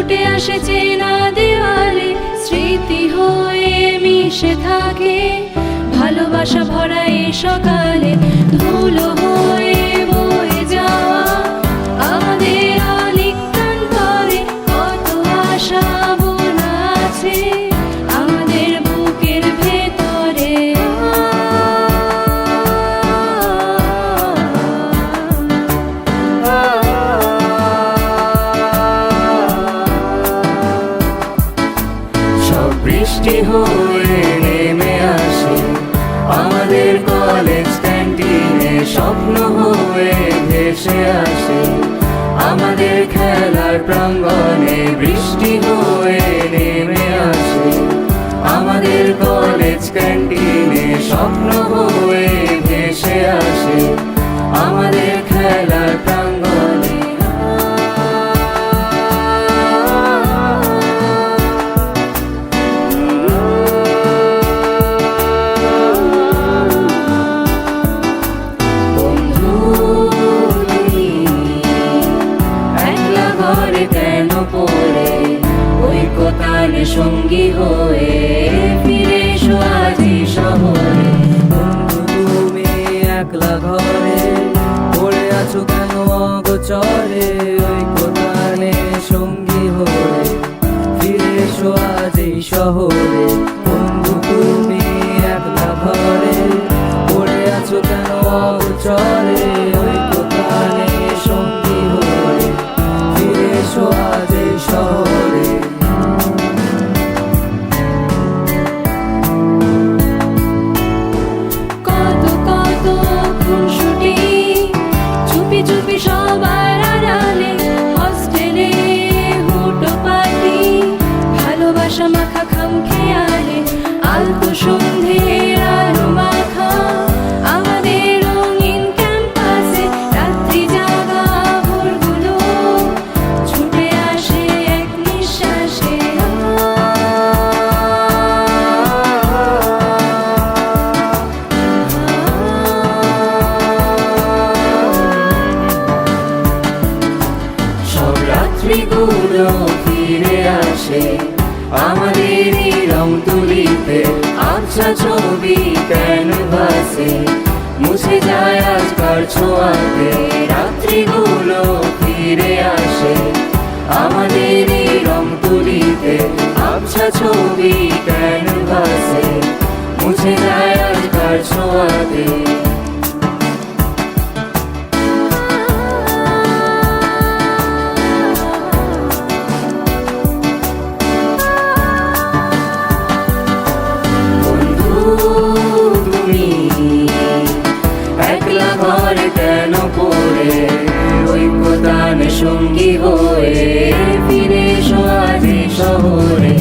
ছুটে আসে চেনা দেওয়ালে, স্মৃতি হয়ে মিশে থাকে ভালোবাসা ভরা এই সকালে। ধুলো হয়ে বয়ে যাওয়া আমাদের অলিক প্রান্তরে কত আশা বোনা আছে আমাদের বুকের ভেতরে। সব বৃষ্টি হয়ে নেমে আসে আমাদের কলেজ ক্যান্টিনে, স্বপ্ন হয়ে ভেসে আসে আমাদের খেলার প্রাঙ্গণে। বৃষ্টি হয়ে নেমে আসে আমাদের কলেজ ক্যান্টিনে, স্বপ্ন হয়ে ভেসে আসে আমাদের খেলার প্রাঙ্গণে। সঙ্গী হয়ে ফিরে এসো আজি শহরে। বন্ধু তুমি একলা ঘরে পড়ে আছো কেন অগোচরে? ওই কোথানে সঙ্গী হয়ে ফিরে এসো আজি শহরে। বন্ধু তুমি একলা ঘরে পড়ে আছো কেন অগোচরে? ওই কোথানে সঙ্গী হয়ে ফিরে এসো আজি শহরে। সবার আড়ালে হস্টেলে হুটো পাটি, ভালোবাসা মাখা খাম খেয়ালে আলতো সন্ধ্যের আলো মাখা আমাদের রঙিন ক্যাম্পাসে। রাত্রি জাগা ভোরগুলো ছুটে আসে এক নিঃশ্বাসে। রাত্রিগুলো ফিরে আসে আমাদের রং তুলিতে, আবছা ছবি ক্যানভাসে মুছে যায় আজকার ছোঁয়াতে। রাত্রিগুলো ফিরে আসে আমাদের রং তুলিতে, আবছা ছবি ক্যানভাসে মুছে যায় আজকার ছোঁয়াতে। একলা ঘরে কেন পড়ে ওই কোথানে সঙ্গী হয়ে ফিরে এসো আজি শহরে।